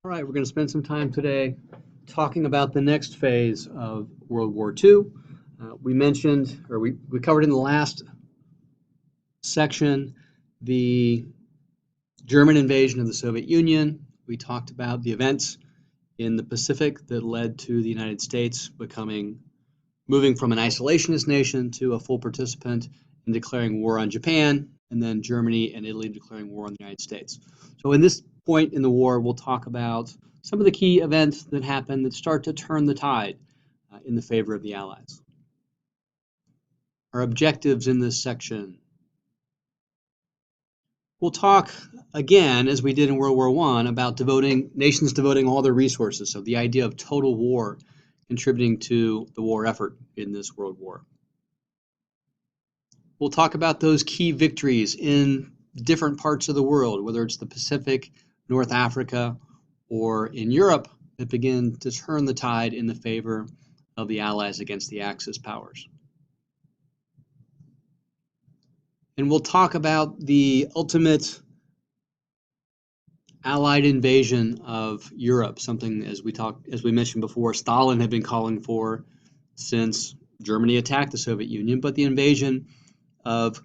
All right, we're going to spend some time today talking about the next phase of World War II. We mentioned, or we covered in the last section, the German invasion of the Soviet Union. We talked about the events in the Pacific that led to the United States moving from an isolationist nation to a full participant in declaring war on Japan, and then Germany and Italy declaring war on the United States. So in this point in the war, we'll talk about some of the key events that happen that start to turn the tide in the favor of the Allies. Our objectives in this section. We'll talk again, as we did in World War I, about nations devoting all their resources. So the idea of total war contributing to the war effort in this World War. We'll talk about those key victories in different parts of the world, whether it's the Pacific, North Africa, or in Europe, that begin to turn the tide in the favor of the Allies against the Axis powers. And we'll talk about the ultimate Allied invasion of Europe, something as we mentioned before, Stalin had been calling for since Germany attacked the Soviet Union, but the invasion of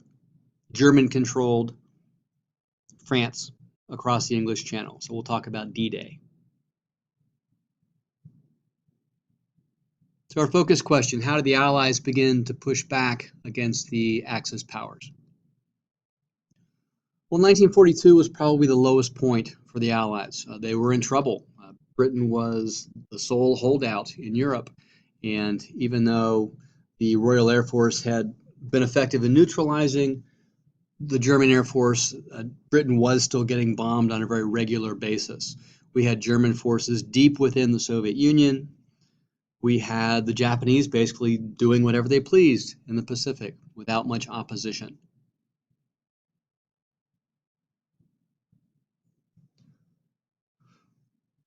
German-controlled France across the English Channel. So we'll talk about D-Day. So our focus question, how did the Allies begin to push back against the Axis powers? Well, 1942 was probably the lowest point for the Allies. They were in trouble. Britain was the sole holdout in Europe, and even though the Royal Air Force had been effective in neutralizing the German Air Force, Britain was still getting bombed on a very regular basis. We had German forces deep within the Soviet Union. We had the Japanese basically doing whatever they pleased in the Pacific without much opposition.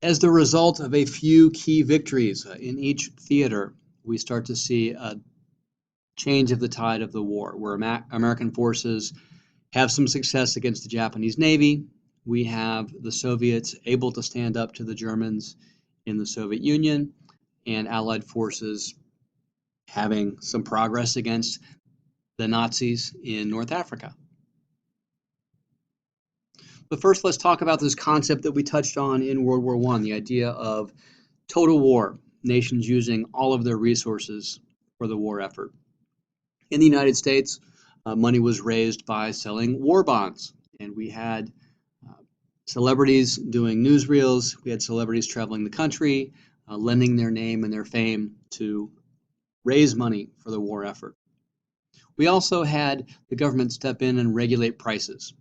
As the result of a few key victories in each theater, we start to see a change of the tide of the war, where American forces have some success against the Japanese Navy. We have the Soviets able to stand up to the Germans in the Soviet Union, and Allied forces having some progress against the Nazis in North Africa. But first, let's talk about this concept that we touched on in World War I, the idea of total war, nations using all of their resources for the war effort. In the United States, money was raised by selling war bonds, and we had celebrities doing newsreels, we had celebrities traveling the country, lending their name and their fame to raise money for the war effort. We also had the government step in and regulate prices.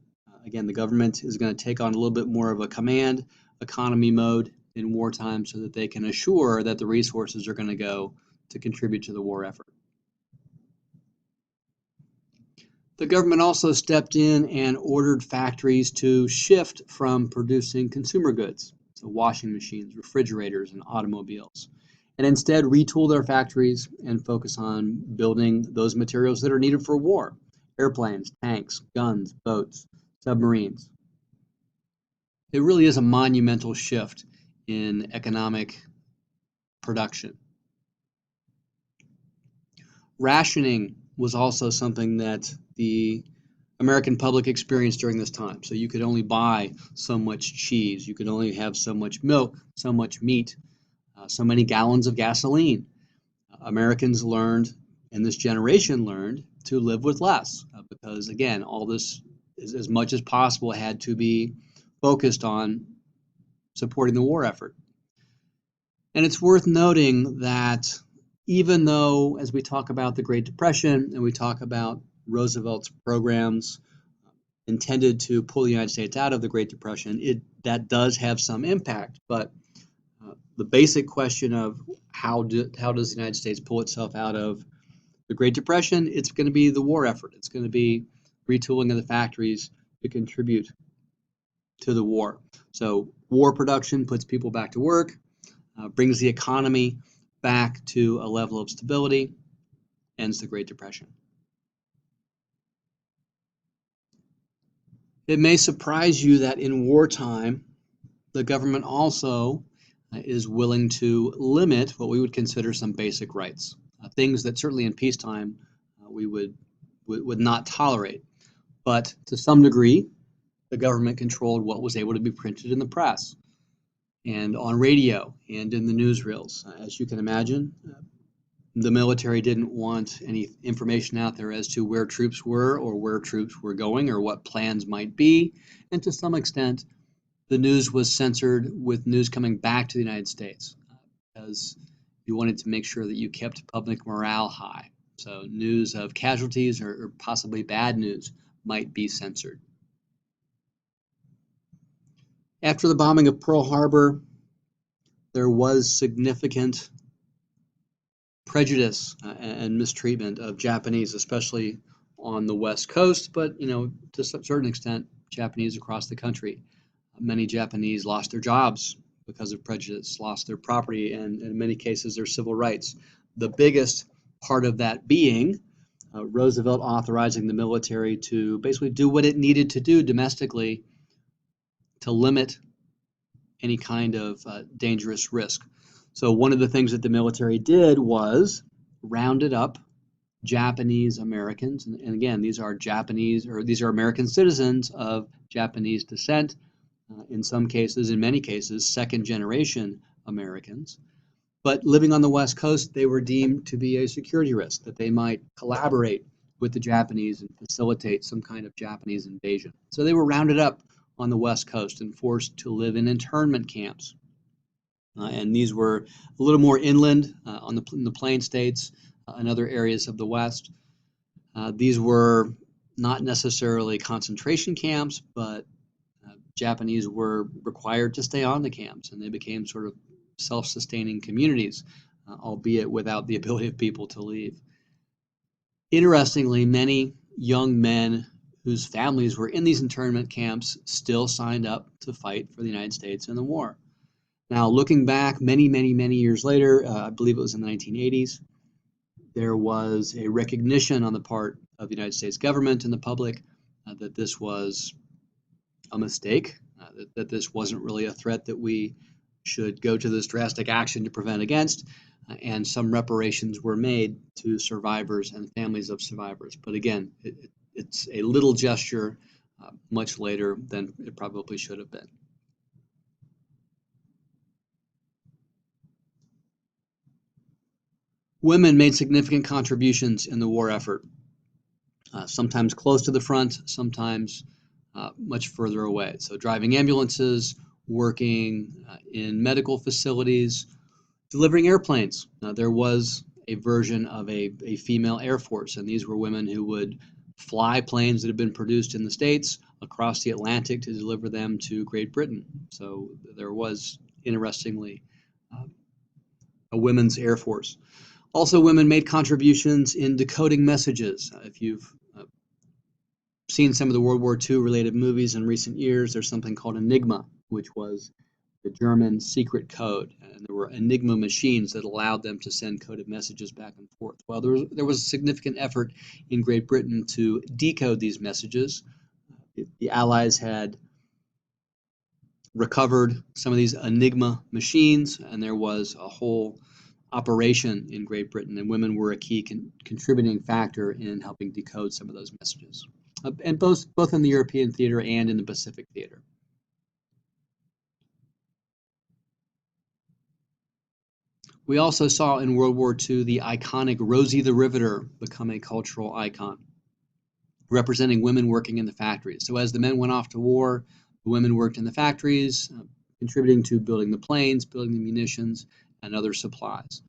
Again, the government is going to take on a little bit more of a command economy mode in wartime so that they can assure that the resources are going to go to contribute to the war effort. The government also stepped in and ordered factories to shift from producing consumer goods, so washing machines, refrigerators, and automobiles, and instead retool their factories and focus on building those materials that are needed for war: airplanes, tanks, guns, boats, submarines. It really is a monumental shift in economic production. Rationing was also something that the American public experienced during this time. So you could only buy so much cheese, you could only have so much milk, so much meat, so many gallons of gasoline. Americans learned, and this generation learned, to live with less because, again, all this, as much as possible, had to be focused on supporting the war effort. And it's worth noting that even though, as we talk about the Great Depression and we talk about Roosevelt's programs intended to pull the United States out of the Great Depression, that does have some impact. But the basic question of how does the United States pull itself out of the Great Depression, it's going to be the war effort. It's going to be retooling of the factories to contribute to the war. So war production puts people back to work, brings the economy back to a level of stability, ends the Great Depression. It may surprise you that in wartime, the government also is willing to limit what we would consider some basic rights, things that certainly in peacetime we would not tolerate. But to some degree, the government controlled what was able to be printed in the press and on radio and in the newsreels. As you can imagine, the military didn't want any information out there as to where troops were or where troops were going or what plans might be. And to some extent, the news was censored with news coming back to the United States because you wanted to make sure that you kept public morale high. So news of casualties or possibly bad news might be censored. After the bombing of Pearl Harbor, there was significant prejudice and mistreatment of Japanese, especially on the West Coast, but to a certain extent, Japanese across the country. Many Japanese lost their jobs because of prejudice, lost their property, and in many cases, their civil rights. The biggest part of that being Roosevelt authorizing the military to basically do what it needed to do domestically to limit any kind of dangerous risk. So one of the things that the military did was rounded up Japanese Americans, and again, these are American citizens of Japanese descent, in some cases, in many cases, second generation Americans. But living on the West Coast, they were deemed to be a security risk, that they might collaborate with the Japanese and facilitate some kind of Japanese invasion. So they were rounded up on the West Coast and forced to live in internment camps. And these were a little more inland in the Plain States and other areas of the West. These were not necessarily concentration camps, but Japanese were required to stay on the camps, and they became sort of self-sustaining communities, albeit without the ability of people to leave. Interestingly, many young men whose families were in these internment camps still signed up to fight for the United States in the war. Now, looking back many, many, many years later, I believe it was in the 1980s, there was a recognition on the part of the United States government and the public that this was a mistake, that this wasn't really a threat that we should go to this drastic action to prevent against, and some reparations were made to survivors and families of survivors. But again, it's a little gesture much later than it probably should have been. Women made significant contributions in the war effort, sometimes close to the front, sometimes much further away. So driving ambulances, working in medical facilities, delivering airplanes. There was a version of a female Air Force, and these were women who would fly planes that had been produced in the States across the Atlantic to deliver them to Great Britain. So there was, interestingly, a women's Air Force. Also, women made contributions in decoding messages. If you've seen some of the World War II related movies in recent years, there's something called Enigma, which was the German secret code. And there were Enigma machines that allowed them to send coded messages back and forth. Well, there was a significant effort in Great Britain to decode these messages. The Allies had recovered some of these Enigma machines, and there was a whole operation in Great Britain, and women were a key contributing factor in helping decode some of those messages, and both in the European theater and in the Pacific theater. We also saw in World War II the iconic Rosie the Riveter become a cultural icon, representing women working in the factories. So as the men went off to war, the women worked in the factories, contributing to building the planes, building the munitions, and other supplies.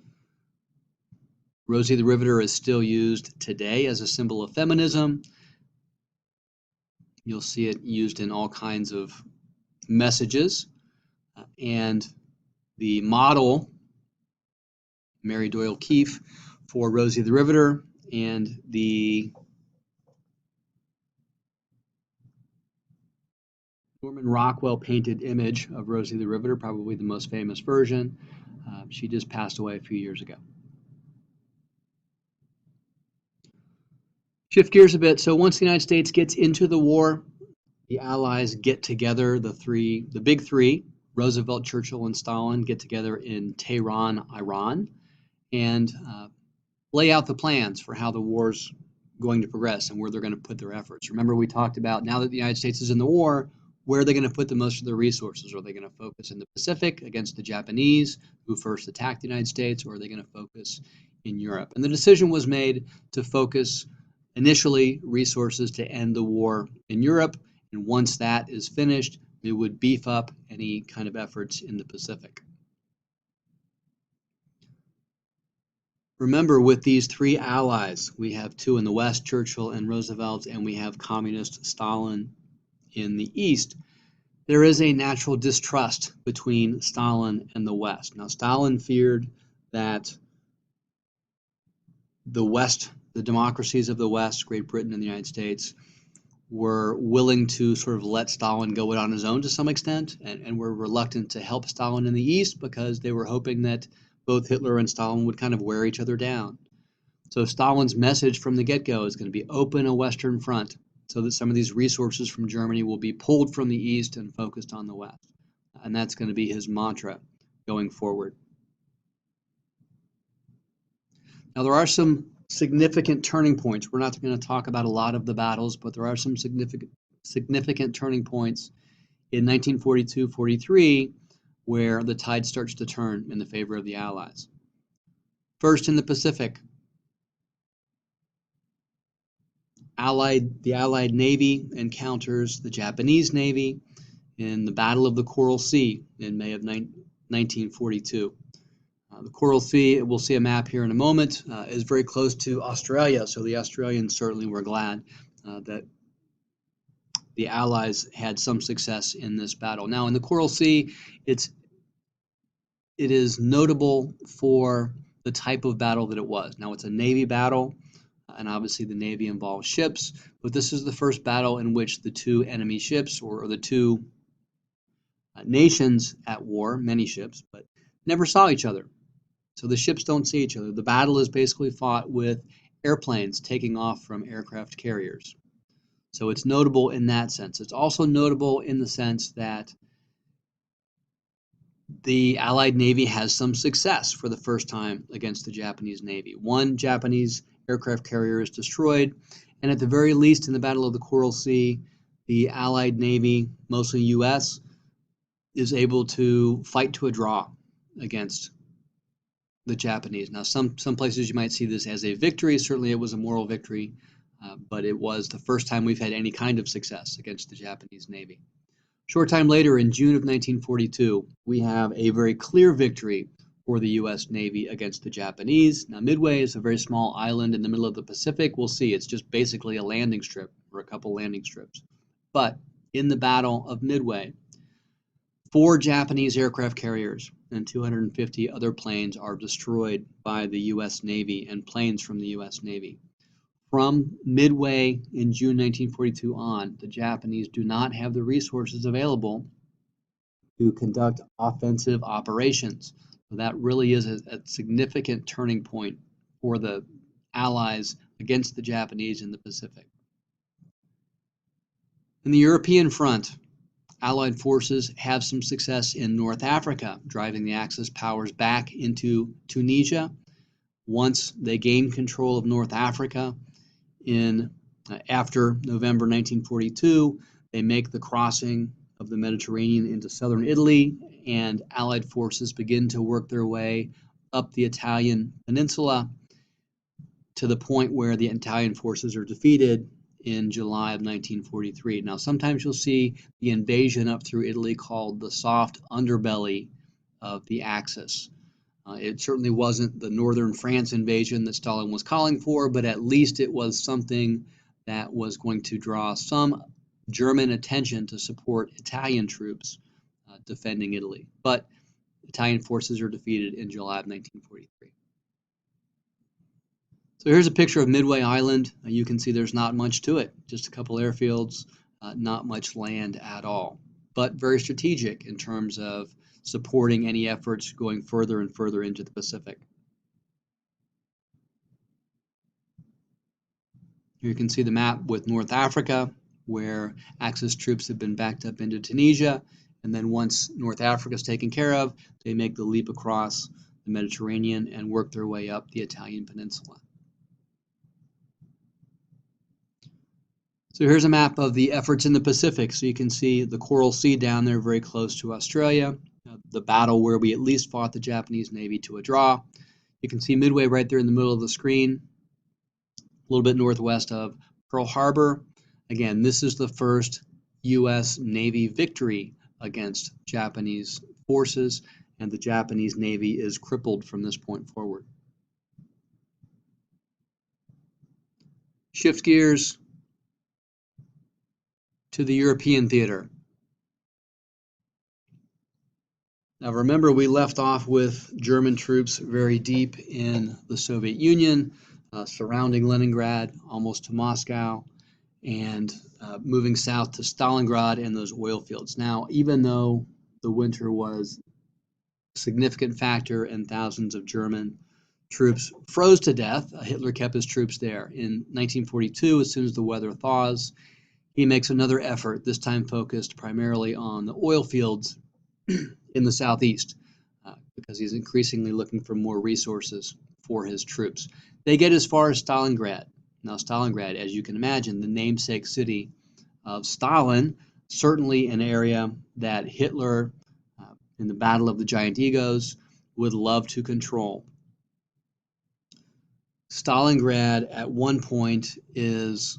Rosie the Riveter is still used today as a symbol of feminism. You'll see it used in all kinds of messages. And the model, Mary Doyle Keefe, for Rosie the Riveter, and the Norman Rockwell painted image of Rosie the Riveter, probably the most famous version. She just passed away a few years ago. Shift gears a bit. So once the United States gets into the war, the Allies get together, the big three, Roosevelt, Churchill, and Stalin get together in Tehran, Iran, and lay out the plans for how the war's going to progress and where they're going to put their efforts. Remember, we talked about now that the United States is in the war, where are they going to put the most of their resources? Are they going to focus in the Pacific against the Japanese, who first attacked the United States, or are they going to focus in Europe? And the decision was made to focus initially resources to end the war in Europe, and once that is finished, it would beef up any kind of efforts in the Pacific. Remember, with these three allies, we have two in the West, Churchill and Roosevelt, and we have communist Stalin in the East. There is a natural distrust between Stalin and the West. Now, Stalin feared that the West, the democracies of the West, Great Britain and the United States, were willing to sort of let Stalin go it on his own to some extent, and were reluctant to help Stalin in the East because they were hoping that both Hitler and Stalin would kind of wear each other down. So Stalin's message from the get-go is going to be open a Western front so that some of these resources from Germany will be pulled from the East and focused on the West. And that's going to be his mantra going forward. Now, there are some significant turning points. We're not going to talk about a lot of the battles, but there are some significant turning points in 1942-43 where the tide starts to turn in the favor of the Allies. First, in the Pacific, the Allied Navy encounters the Japanese Navy in the Battle of the Coral Sea in May of 1942. The Coral Sea, we'll see a map here in a moment, is very close to Australia, so the Australians certainly were glad that the Allies had some success in this battle. Now, in the Coral Sea, it is notable for the type of battle that it was. Now, it's a Navy battle, and obviously the Navy involves ships, but this is the first battle in which the two enemy ships, or the two nations at war, many ships, but never saw each other. So the ships don't see each other. The battle is basically fought with airplanes taking off from aircraft carriers. So it's notable in that sense. It's also notable in the sense that the Allied Navy has some success for the first time against the Japanese Navy. One Japanese aircraft carrier is destroyed, and at the very least in the Battle of the Coral Sea, the Allied Navy, mostly U.S., is able to fight to a draw against the Japanese. Now, some places you might see this as a victory. Certainly it was a moral victory, but it was the first time we've had any kind of success against the Japanese Navy. Short time later, in June of 1942, we have a very clear victory for the U.S. Navy against the Japanese. Now, Midway is a very small island in the middle of the Pacific. We'll see, it's just basically a landing strip, or a couple landing strips. But in the Battle of Midway, 4 Japanese aircraft carriers and 250 other planes are destroyed by the U.S. Navy and planes from the U.S. Navy. From Midway in June 1942 on, the Japanese do not have the resources available to conduct offensive operations. So that really is a significant turning point for the Allies against the Japanese in the Pacific. In the European front, Allied forces have some success in North Africa, driving the Axis powers back into Tunisia. Once they gain control of North Africa after November 1942, they make the crossing of the Mediterranean into southern Italy, and Allied forces begin to work their way up the Italian peninsula to the point where the Italian forces are defeated in July of 1943. Now, sometimes you'll see the invasion up through Italy called the soft underbelly of the Axis. It certainly wasn't the northern France invasion that Stalin was calling for, but at least it was something that was going to draw some German attention to support Italian troops defending Italy. But Italian forces are defeated in July of 1943. So here's a picture of Midway Island. You can see there's not much to it, just a couple airfields, not much land at all, but very strategic in terms of supporting any efforts going further and further into the Pacific. Here you can see the map with North Africa, where Axis troops have been backed up into Tunisia, And then once North Africa is taken care of, they make the leap across the Mediterranean and work their way up the Italian peninsula. So here's a map of the efforts in the Pacific. So you can see the Coral Sea down there very close to Australia, the battle where we at least fought the Japanese Navy to a draw. You can see Midway right there in the middle of the screen, a little bit northwest of Pearl Harbor. Again, this is the first U.S. Navy victory against Japanese forces, and the Japanese Navy is crippled from this point forward. Shift gears to the European theater. Now remember, we left off with German troops very deep in the Soviet Union, surrounding Leningrad, almost to Moscow, and moving south to Stalingrad and those oil fields. Now, even though the winter was a significant factor and thousands of German troops froze to death, Hitler kept his troops there. In 1942, as soon as the weather thaws, he makes another effort, this time focused primarily on the oil fields in the southeast, because he's increasingly looking for more resources for his troops. They get as far as Stalingrad. Now, Stalingrad, as you can imagine, the namesake city of Stalin, certainly an area that Hitler, in the Battle of the Giant Egos, would love to control. Stalingrad, at one point, is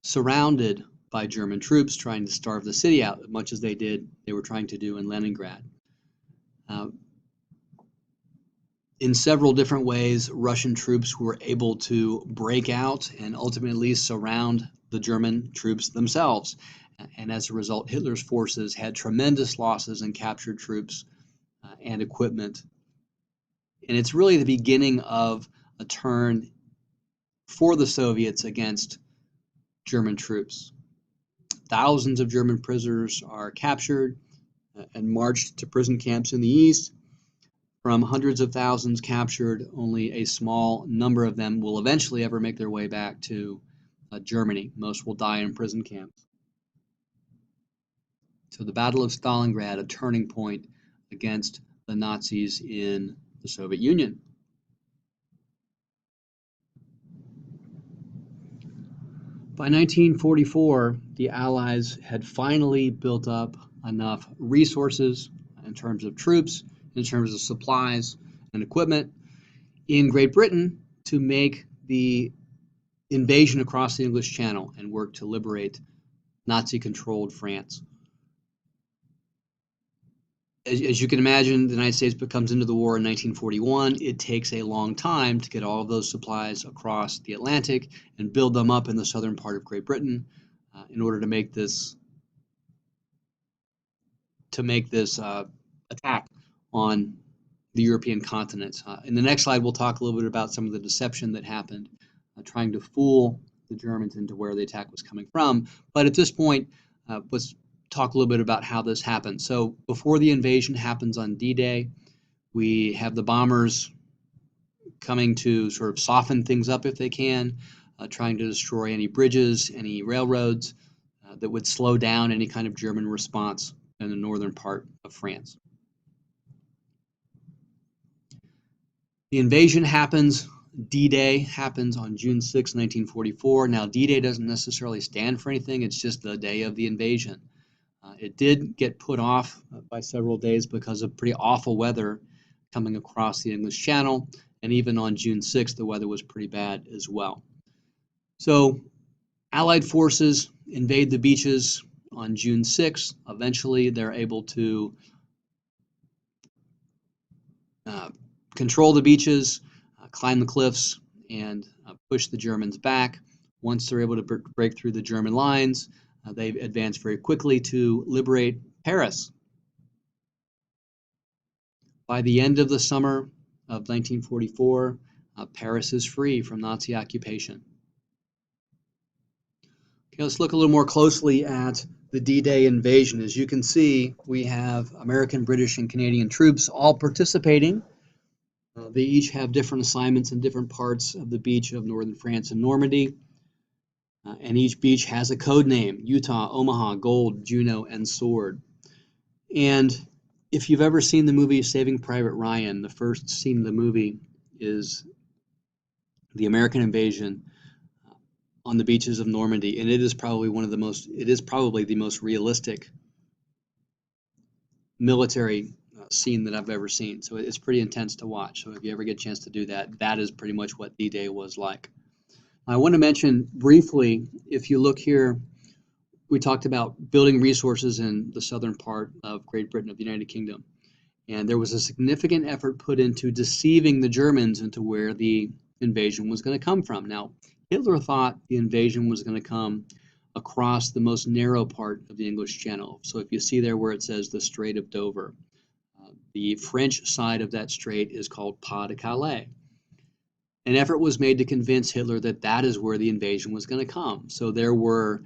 surrounded by German troops trying to starve the city out, much as they were trying to do in Leningrad. In several different ways, Russian troops were able to break out and ultimately surround the German troops themselves. And as a result, Hitler's forces had tremendous losses in captured troops and equipment. And it's really the beginning of a turn for the Soviets against German troops. Thousands of German prisoners are captured and marched to prison camps in the east. From hundreds of thousands captured, only a small number of them will eventually ever make their way back to Germany. Most will die in prison camps. So the Battle of Stalingrad, a turning point against the Nazis in the Soviet Union. By 1944, the Allies had finally built up enough resources in terms of troops, in terms of supplies and equipment in Great Britain to make the invasion across the English Channel and work to liberate Nazi-controlled France. As you can imagine, the United States comes into the war in 1941. It takes a long time to get all of those supplies across the Atlantic and build them up in the southern part of Great Britain in order to make this attack on the European continent. In the next slide, we'll talk a little bit about some of the deception that happened, trying to fool the Germans into where the attack was coming from. But at this point, let's talk a little bit about how this happened. So before the invasion happens on D-Day, we have the bombers coming to sort of soften things up if they can, trying to destroy any bridges, any railroads that would slow down any kind of German response in the northern part of France. The invasion happens, D-Day happens on June 6, 1944. Now, D-Day doesn't necessarily stand for anything, it's just the day of the invasion. It did get put off by several days because of pretty awful weather coming across the English Channel, and even on June 6th, the weather was pretty bad as well. So, Allied forces invade the beaches on June 6th. Eventually, they're able to control the beaches, climb the cliffs, and push the Germans back. Once they're able to break through the German lines, they advance very quickly to liberate Paris. By the end of the summer of 1944, Paris is free from Nazi occupation. Okay, let's look a little more closely at the D-Day invasion. As you can see, we have American, British, and Canadian troops all participating. They each have different assignments in different parts of the beach of northern France and Normandy. And each beach has a code name: Utah, Omaha, Gold, Juno, and Sword. And if you've ever seen the movie Saving Private Ryan, the first scene of the movie is the American invasion on the beaches of Normandy, and it is probably the most realistic military scene that I've ever seen. So it's pretty intense to watch. So if you ever get a chance to do that, that is pretty much what D-Day was like. I want to mention briefly, if you look here, we talked about building resources in the southern part of Great Britain, of the United Kingdom. And there was a significant effort put into deceiving the Germans into where the invasion was going to come from. Now, Hitler thought the invasion was going to come across the most narrow part of the English Channel. So if you see there where it says the Strait of Dover, the French side of that strait is called Pas de Calais. An effort was made to convince Hitler that that is where the invasion was going to come. So there were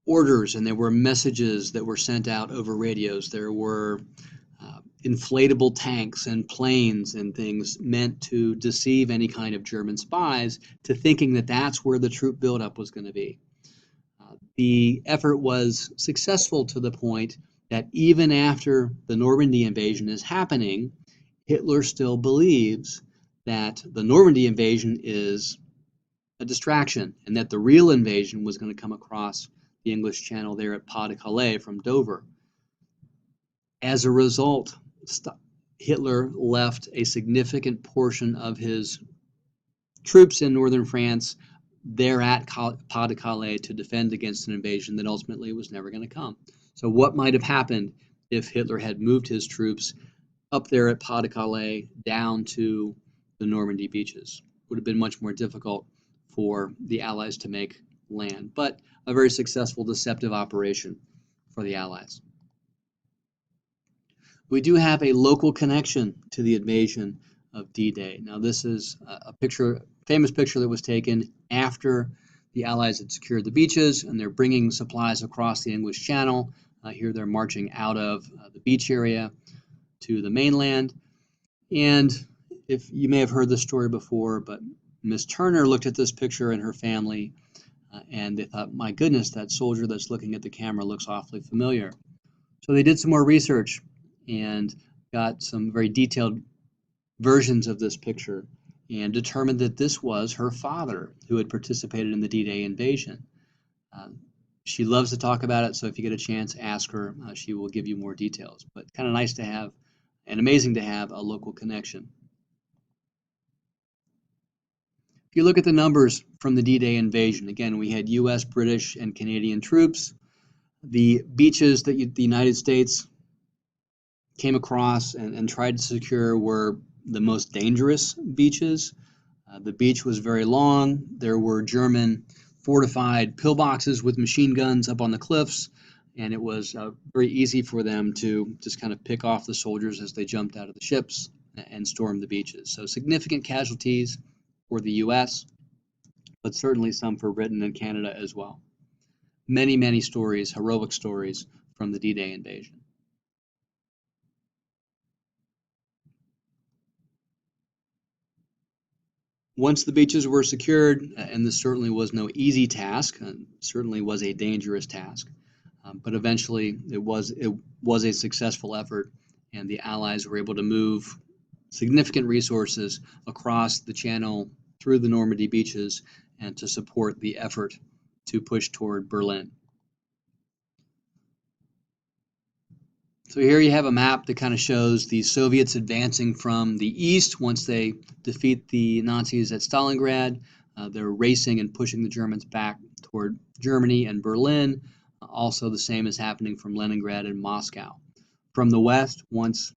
orders and there were messages that were sent out over radios. There were inflatable tanks and planes and things meant to deceive any kind of German spies to thinking that that's where the troop buildup was going to be. The effort was successful to the point that even after the Normandy invasion is happening, Hitler still believes that the Normandy invasion is a distraction and that the real invasion was going to come across the English Channel there at Pas de Calais from Dover. As a result, Hitler left a significant portion of his troops in northern France there at Pas de Calais to defend against an invasion that ultimately was never going to come. So what might have happened if Hitler had moved his troops up there at Pas de Calais down to the Normandy beaches? It would have been much more difficult for the Allies to make land, but a very successful deceptive operation for the Allies. We do have a local connection to the invasion of D-Day. Now this is a famous picture that was taken after the Allies had secured the beaches and they're bringing supplies across the English Channel. Here they're marching out of the beach area to the mainland. And if you may have heard this story before, but Miss Turner looked at this picture and her family and they thought, my goodness, that soldier that's looking at the camera looks awfully familiar. So they did some more research and got some very detailed versions of this picture and determined that this was her father who had participated in the D-Day invasion. She loves to talk about it, so if you get a chance, ask her. She will give you more details. But kind of nice to have and amazing to have a local connection. If you look at the numbers from the D-Day invasion, again, we had U.S., British, and Canadian troops. The beaches that the United States came across and tried to secure were the most dangerous beaches. The beach was very long. There were German fortified pillboxes with machine guns up on the cliffs, and it was very easy for them to just kind of pick off the soldiers as they jumped out of the ships and stormed the beaches. So significant casualties for the U.S., but certainly some for Britain and Canada as well. Many, many stories, heroic stories from the D-Day invasion. Once the beaches were secured, and this certainly was no easy task, certainly was a dangerous task, but eventually it was a successful effort, and the Allies were able to move significant resources across the channel through the Normandy beaches and to support the effort to push toward Berlin. So here you have a map that kind of shows the Soviets advancing from the east once they defeat the Nazis at Stalingrad. They're racing and pushing the Germans back toward Germany and Berlin. Also the same is happening from Leningrad and Moscow. From the west, once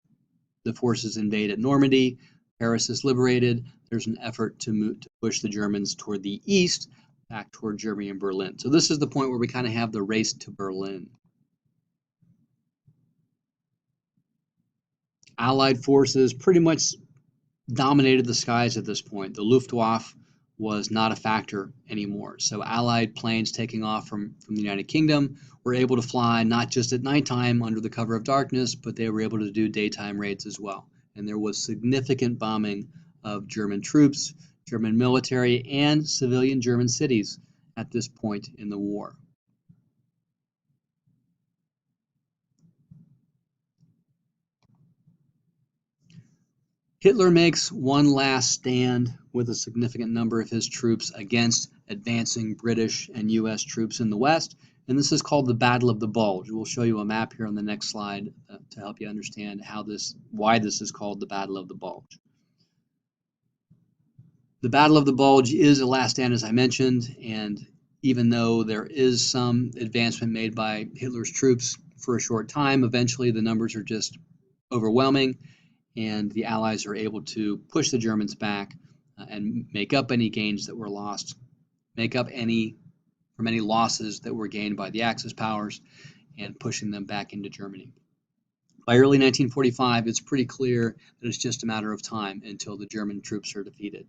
the forces invade at Normandy, Paris is liberated, there's an effort to push the Germans toward the east, back toward Germany and Berlin. So this is the point where we kind of have the race to Berlin. Allied forces pretty much dominated the skies at this point. The Luftwaffe was not a factor anymore. So Allied planes taking off from the United Kingdom were able to fly not just at nighttime under the cover of darkness, but they were able to do daytime raids as well. And there was significant bombing of German troops, German military, and civilian German cities at this point in the war. Hitler makes one last stand with a significant number of his troops against advancing British and U.S. troops in the West, and this is called the Battle of the Bulge. We'll show you a map here on the next slide to help you understand why this is called the Battle of the Bulge. The Battle of the Bulge is a last stand, as I mentioned, and even though there is some advancement made by Hitler's troops for a short time, eventually the numbers are just overwhelming, and the Allies are able to push the Germans back and make up any gains that were lost, make up any losses that were gained by the Axis powers, and pushing them back into Germany. By early 1945, it's pretty clear that it's just a matter of time until the German troops are defeated.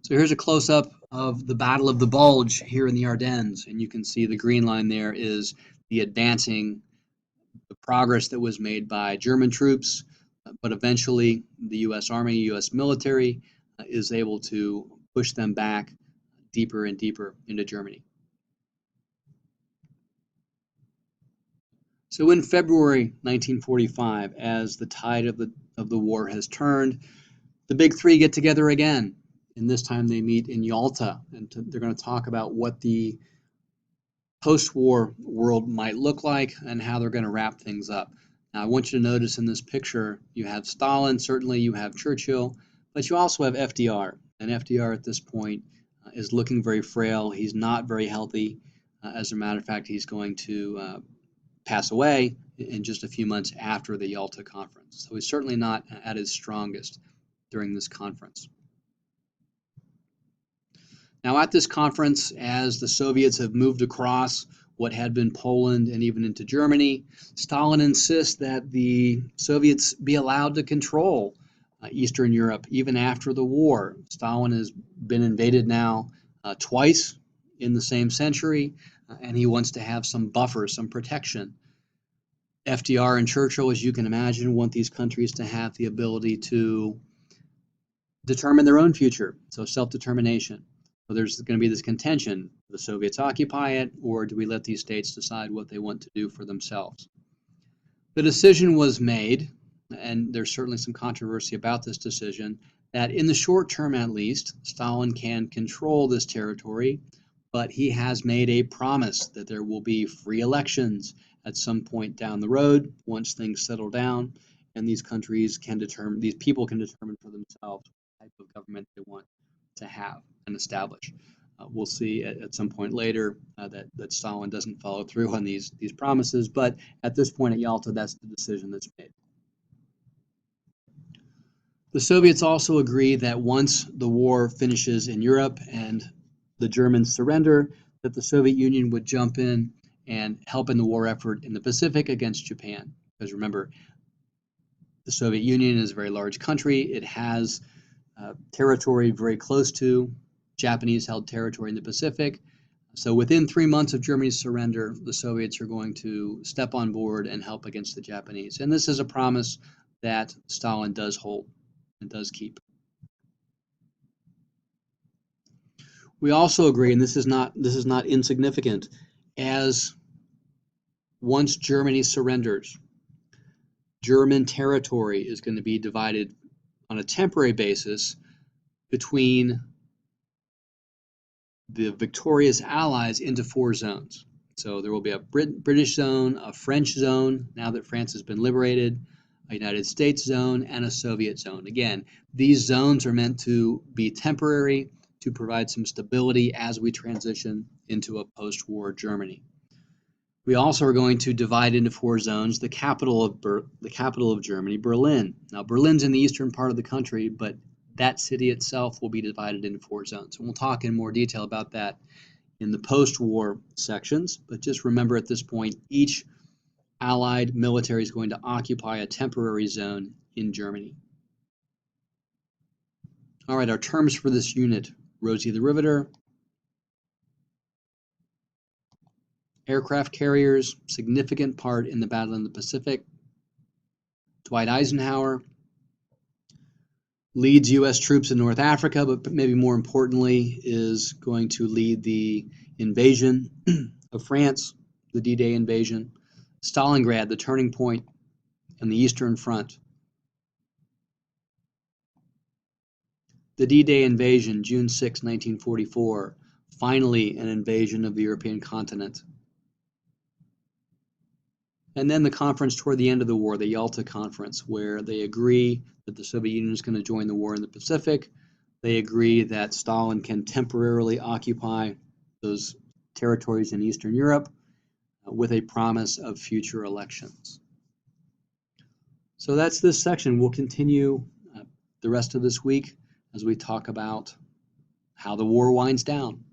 So here's a close-up of the Battle of the Bulge here in the Ardennes, and you can see the green line there is the progress that was made by German troops, but eventually the U.S. Army, U.S. military is able to push them back deeper and deeper into Germany. So in February 1945, as the tide of the war has turned, the big three get together again, and this time they meet in Yalta, and they're going to talk about what the post-war world might look like and how they're going to wrap things up. Now, I want you to notice in this picture, you have Stalin, certainly you have Churchill, but you also have FDR. And FDR at this point is looking very frail. He's not very healthy. As a matter of fact, he's going to pass away in just a few months after the Yalta conference. So he's certainly not at his strongest during this conference. Now at this conference, as the Soviets have moved across what had been Poland and even into Germany, Stalin insists that the Soviets be allowed to control Eastern Europe even after the war. Stalin has been invaded now twice in the same century, and he wants to have some buffer, some protection. FDR and Churchill, as you can imagine, want these countries to have the ability to determine their own future, so self-determination. So there's going to be this contention: do the Soviets occupy it, or do we let these states decide what they want to do for themselves? The decision was made, and there's certainly some controversy about this decision, that in the short term at least, Stalin can control this territory, but he has made a promise that there will be free elections at some point down the road once things settle down, and these countries can determine, these people can determine for themselves what type of government they want to have and establish. We'll see at some point later that Stalin doesn't follow through on these promises, but at this point at Yalta, that's the decision that's made. The Soviets also agree that once the war finishes in Europe and the Germans surrender, that the Soviet Union would jump in and help in the war effort in the Pacific against Japan. Because remember, the Soviet Union is a very large country. It has territory very close to Japanese-held territory in the Pacific. So within 3 months of Germany's surrender, the Soviets are going to step on board and help against the Japanese. And this is a promise that Stalin does hold and does keep. We also agree, and this is not insignificant, as once Germany surrenders, German territory is going to be divided on a temporary basis between the victorious Allies into 4 zones. So there will be a British zone, a French zone, now that France has been liberated, a United States zone, and a Soviet zone. Again, these zones are meant to be temporary, to provide some stability as we transition into a post-war Germany. We also are going to divide into 4 zones the capital of Germany, Berlin. Now, Berlin's in the eastern part of the country, but that city itself will be divided into 4 zones. And we'll talk in more detail about that in the post-war sections. But just remember at this point, each Allied military is going to occupy a temporary zone in Germany. All right, our terms for this unit: Rosie the Riveter, aircraft carriers, significant part in the battle in the Pacific. Dwight Eisenhower leads U.S. troops in North Africa, but maybe more importantly is going to lead the invasion of France, the D-Day invasion. Stalingrad, the turning point on the Eastern Front. The D-Day invasion, June 6, 1944, finally an invasion of the European continent. And then the conference toward the end of the war, the Yalta Conference, where they agree that the Soviet Union is going to join the war in the Pacific. They agree that Stalin can temporarily occupy those territories in Eastern Europe with a promise of future elections. So that's this section. We'll continue the rest of this week as we talk about how the war winds down.